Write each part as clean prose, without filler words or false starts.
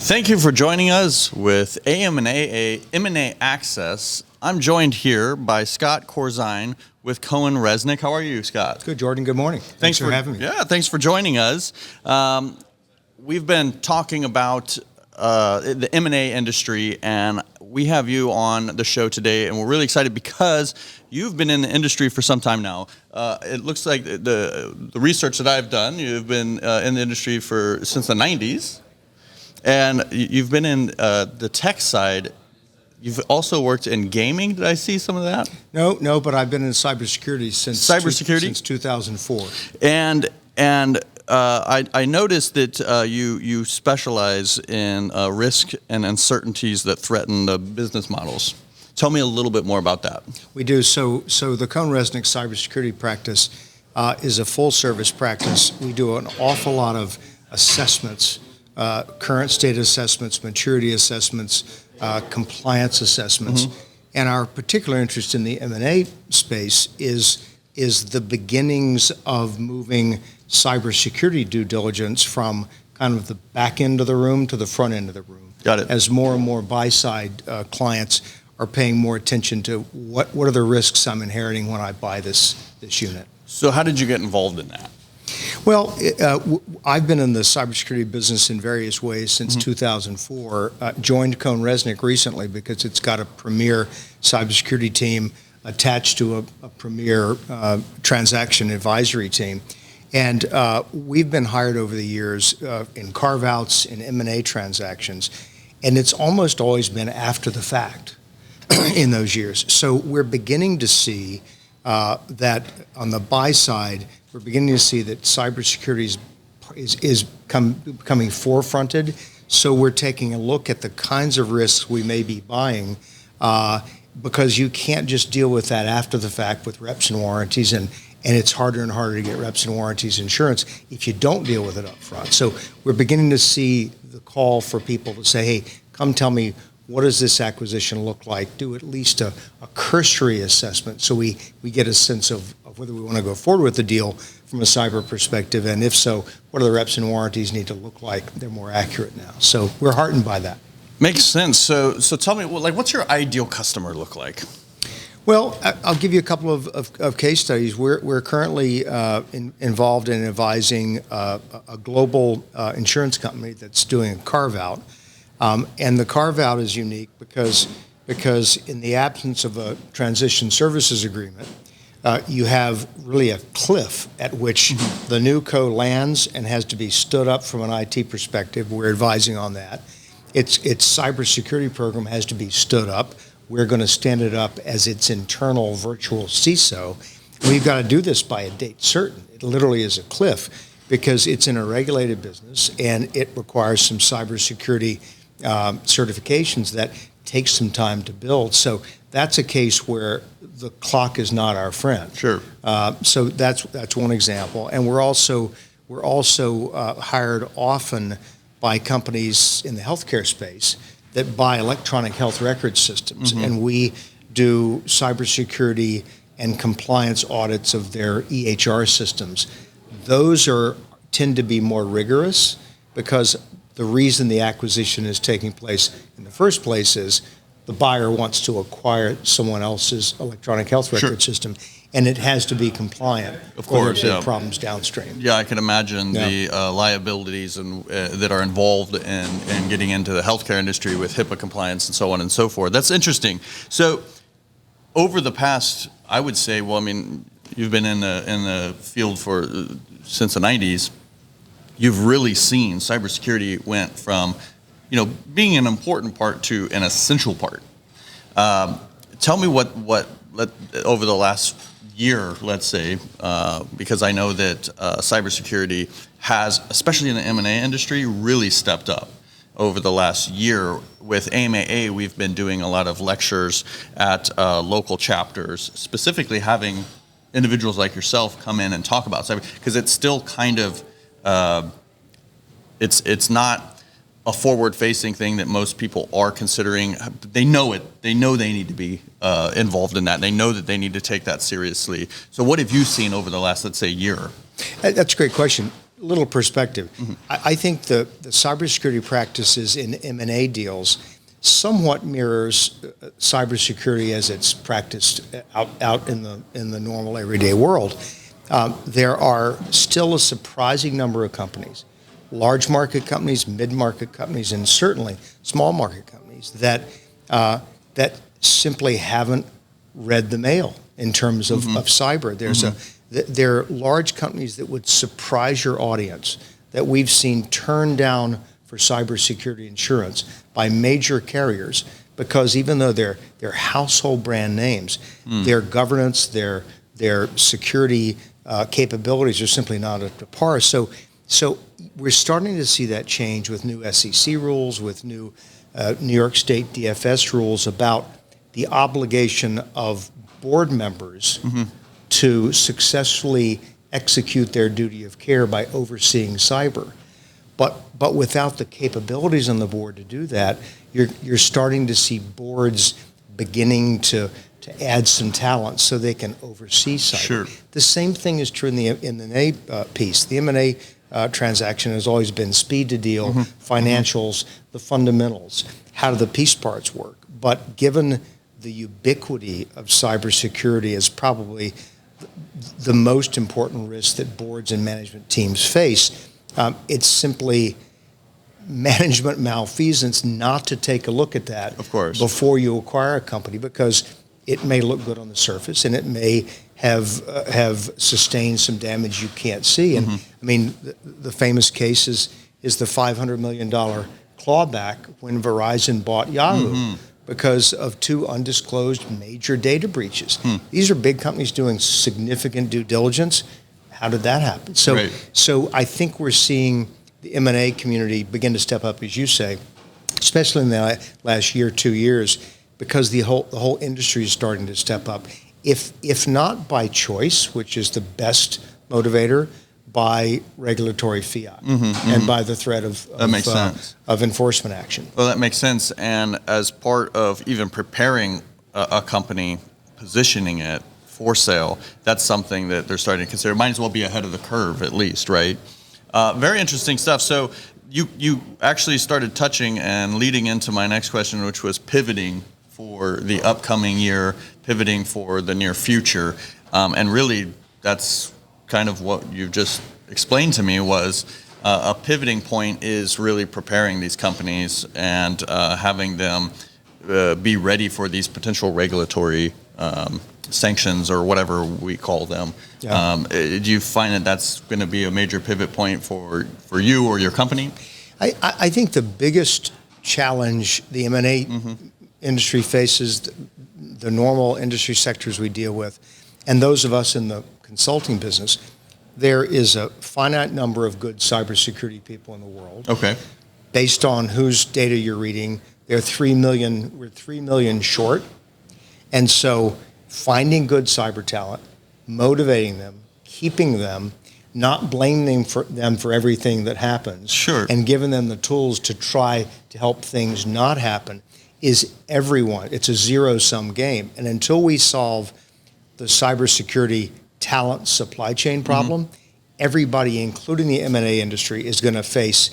Thank you for joining us with AM&AA Access. I'm joined here by Scott Corzine with CohnReznick. How are you, Scott? Good, Jordan. Good morning. Thanks for having me. Yeah, thanks for joining us. We've been talking about the M&A industry, and we have you on the show today, and we're really excited because you've been in the industry for some time now. It looks like the research that I've done, you've been in the industry since the 90s, and you've been in the tech side. You've also worked in gaming. Did I see some of that? No, but I've been in cybersecurity since 2004. And I noticed that you specialize in risk and uncertainties that threaten the business models. Tell me a little bit more about that. We do. So the CohnReznick cybersecurity practice is a full-service practice. We do an awful lot of assessments, current state assessments, maturity assessments, compliance assessments. Mm-hmm. And our particular interest in the M&A space is the beginnings of moving cybersecurity due diligence from kind of the back end of the room to the front end of the room. Got it. As more and more buy-side clients are paying more attention to what are the risks I'm inheriting when I buy this unit. So how did you get involved in that? Well, I've been in the cybersecurity business in various ways since 2004. Joined CohnReznick recently because it's got a premier cybersecurity team attached to a premier transaction advisory team. And we've been hired over the years in carve-outs, in M&A transactions, and it's almost always been after the fact in those years. So we're beginning to see that on the buy side, we're beginning to see that cybersecurity is becoming forefronted. So we're taking a look at the kinds of risks we may be buying because you can't just deal with that after the fact with reps and warranties, and it's harder and harder to get reps and warranties insurance if you don't deal with it up front. So we're beginning to see the call for people to say, hey, come tell me, what does this acquisition look like? Do at least a cursory assessment so we get a sense of whether we want to go forward with the deal from a cyber perspective, and if so, what do the reps and warranties need to look like? They're more accurate now. So we're heartened by that. Makes sense. So tell me, what's your ideal customer look like? Well, I'll give you a couple of case studies. We're currently involved in advising a global insurance company that's doing a carve-out. And the carve-out is unique because in the absence of a transition services agreement, you have really a cliff at which the new co lands and has to be stood up from an IT perspective. We're advising on that. Its cybersecurity program has to be stood up. We're going to stand it up as its internal virtual CISO. We've got to do this by a date certain. It literally is a cliff because it's in a regulated business and it requires some cybersecurity certifications that take some time to build. So that's a case where the clock is not our friend. Sure. So that's one example. And we're also hired often by companies in the healthcare space that buy electronic health record systems, and we do cybersecurity and compliance audits of their EHR systems. Those tend to be more rigorous because the reason the acquisition is taking place in the first place is the buyer wants to acquire someone else's electronic health record system, and it has to be compliant. Of course, yeah. Problems downstream. Yeah, I can imagine the liabilities and that are involved in getting into the healthcare industry with HIPAA compliance and so on and so forth. That's interesting. So, over the past, I would say, well, I mean, you've been in the field since the 90s. You've really seen cybersecurity went from, being an important part to an essential part. Tell me what over the last year, let's say, because I know that cybersecurity has, especially in the M&A industry, really stepped up over the last year. With AM&AA, we've been doing a lot of lectures at local chapters, specifically having individuals like yourself come in and talk about cyber, because it's still kind of it's not a forward-facing thing that most people are considering. They know it. They know they need to be involved in that. They know that they need to take that seriously. So what have you seen over the last, let's say, year? That's a great question. little perspective. I think the cybersecurity practices in M&A deals somewhat mirrors cybersecurity as it's practiced out in the normal everyday world. There are still a surprising number of companies, large market companies, mid-market companies, and certainly small market companies that simply haven't read the mail in terms of cyber. There are large companies that would surprise your audience that we've seen turned down for cybersecurity insurance by major carriers because even though they're household brand names, their governance, their security capabilities are simply not up to par. So we're starting to see that change with new SEC rules, with new New York State DFS rules about the obligation of board members to successfully execute their duty of care by overseeing cyber. But without the capabilities on the board to do that, you're starting to see boards beginning to add some talent so they can oversee cyber. Sure. The same thing is true in the M&A piece. The M&A transaction has always been speed to deal, financials, the fundamentals. How do the piece parts work? But given the ubiquity of cybersecurity as probably the most important risk that boards and management teams face, it's simply management malfeasance not to take a look at that Of course. before you acquire a company, because it may look good on the surface and it may have sustained some damage you can't see. And I mean, the famous case is the $500 million clawback when Verizon bought Yahoo because of 2 undisclosed major data breaches. These are big companies doing significant due diligence. How did that happen? So I think we're seeing the M&A community begin to step up, as you say, especially in the last year, 2 years, because the whole industry is starting to step up. If not by choice, which is the best motivator, by regulatory fiat and by the threat of enforcement action. Well, that makes sense. And as part of even preparing a company, positioning it for sale, that's something that they're starting to consider. Might as well be ahead of the curve, at least, right? Very interesting stuff. So you actually started touching and leading into my next question, which was pivoting for the upcoming year, pivoting for the near future. And really, that's kind of what you just explained to me was a pivoting point is really preparing these companies and having them be ready for these potential regulatory sanctions or whatever we call them. Yeah. Do you find that that's going to be a major pivot point for you or your company? I think the biggest challenge the M&A industry faces, the normal industry sectors we deal with, and those of us in the consulting business, there is a finite number of good cybersecurity people in the world. Okay. Based on whose data you're reading, we're 3 million short. And so finding good cyber talent, motivating them, keeping them, not blaming them for everything that happens, sure, and giving them the tools to try to help things not happen is everyone. It's a zero-sum game. And until we solve the cybersecurity talent supply chain problem, everybody, including the M&A industry, is going to face,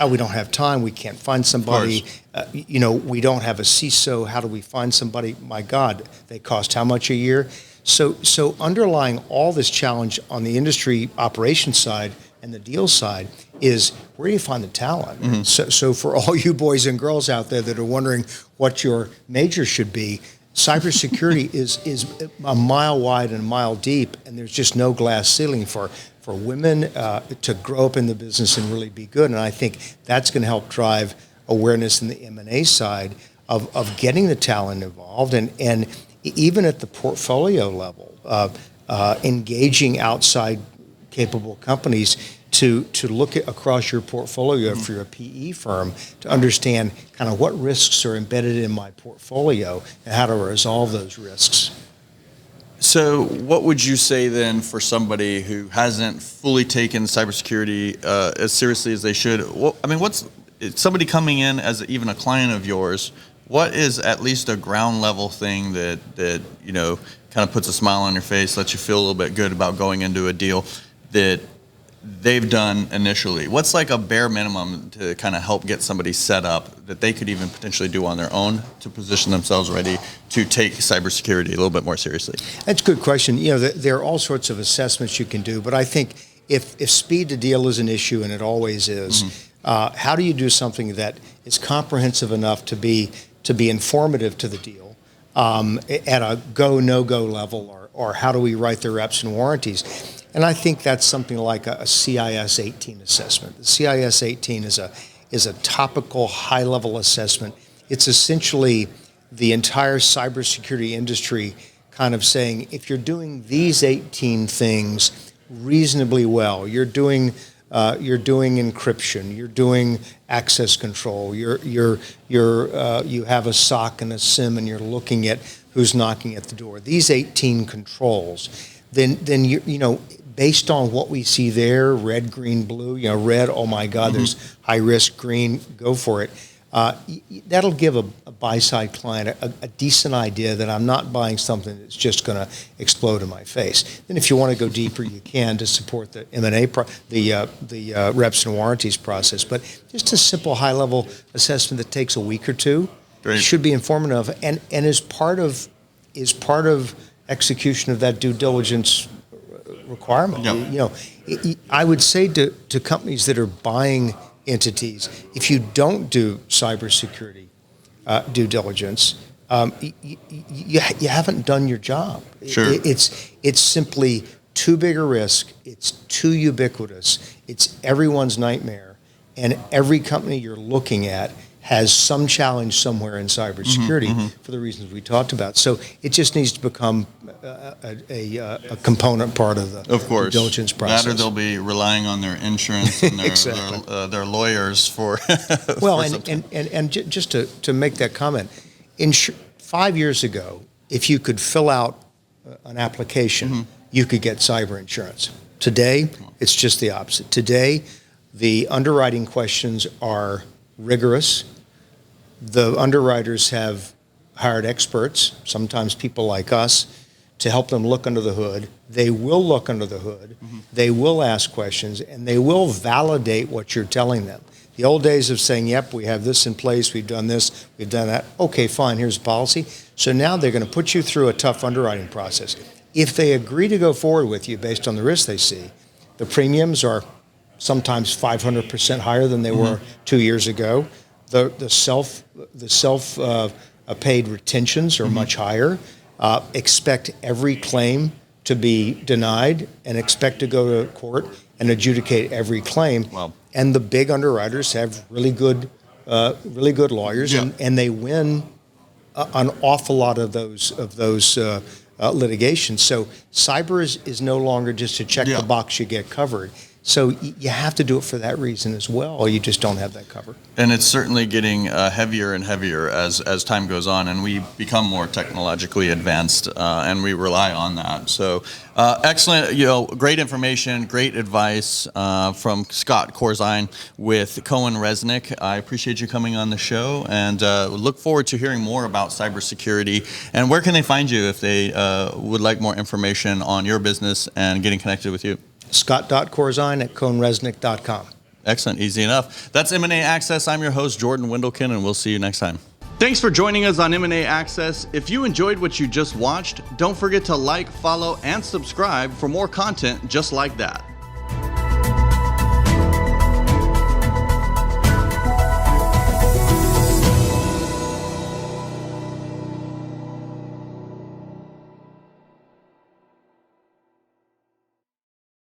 we don't have time, we can't find somebody, we don't have a CISO, how do we find somebody? My God, they cost how much a year? So underlying all this challenge on the industry operations side and the deal side is, where do you find the talent? So for all you boys and girls out there that are wondering what your major should be, cybersecurity is a mile wide and a mile deep, and there's just no glass ceiling for women to grow up in the business and really be good. And I think that's going to help drive awareness in the M&A side of getting the talent involved, and even at the portfolio level, engaging outside capable companies to look across your portfolio if you're a PE firm, to understand kind of what risks are embedded in my portfolio and how to resolve those risks. So what would you say then for somebody who hasn't fully taken cybersecurity as seriously as they should? What's somebody coming in as even a client of yours, what is at least a ground level thing that kind of puts a smile on your face, lets you feel a little bit good about going into a deal, that they've done initially? What's like a bare minimum to kind of help get somebody set up that they could even potentially do on their own to position themselves ready to take cybersecurity a little bit more seriously? That's a good question. There are all sorts of assessments you can do, but I think if speed to deal is an issue, and it always is, how do you do something that is comprehensive enough to be informative to the deal at a go, no-go level, or how do we write the reps and warranties? And I think that's something like a CIS 18 assessment. The CIS 18 is a topical, high-level assessment. It's essentially the entire cybersecurity industry kind of saying, if you're doing these 18 things reasonably well, you're doing encryption, you're doing access control, you have a SOC and a SIM, and you're looking at who's knocking at the door. These 18 controls, then you based on what we see there, red, green, blue, red, oh my God, there's high risk, green, go for it. That'll give a buy-side client a decent idea that I'm not buying something that's just going to explode in my face. Then if you want to go deeper, you can to support the M&A, the reps and warranties process. But just a simple high-level assessment that takes a week or two should be informative, and is part of execution of that due diligence requirement. Yep. I would say to companies that are buying entities, if you don't do cybersecurity due diligence, you haven't done your job. Sure. It's simply too big a risk. It's too ubiquitous. It's everyone's nightmare, and every company you're looking at has some challenge somewhere in cybersecurity for the reasons we talked about. So it just needs to become a component part of the due diligence process. That, or they'll be relying on their insurance and their lawyers for. Well, and just to make that comment, 5 years ago, if you could fill out an application, you could get cyber insurance. Today, it's just the opposite. Today, the underwriting questions are rigorous. The underwriters have hired experts, sometimes people like us, to help them look under the hood. They will look under the hood. They will ask questions, and they will validate what you're telling them. The old days of saying, yep, we have this in place, we've done this, we've done that. Okay, fine, here's the policy. So now they're going to put you through a tough underwriting process. If they agree to go forward with you based on the risk they see, the premiums are sometimes 500% higher than they were 2 years ago. The self-paid retentions are much higher. Expect every claim to be denied, and expect to go to court and adjudicate every claim. Wow. And the big underwriters have really good lawyers, and they win an awful lot of those litigations. So cyber is no longer just to check the box you get covered. So you have to do it for that reason as well, or you just don't have that covered. And it's certainly getting heavier and heavier as time goes on, and we become more technologically advanced, and we rely on that. So excellent, great information, great advice from Scott Corzine with CohnReznick. I appreciate you coming on the show, and look forward to hearing more about cybersecurity. And where can they find you if they would like more information on your business and getting connected with you? Scott.Corzine at CohnReznick.com. Excellent. Easy enough. That's M&A Access. I'm your host, Jordan Wendelken, and we'll see you next time. Thanks for joining us on M&A Access. If you enjoyed what you just watched, don't forget to like, follow, and subscribe for more content just like that.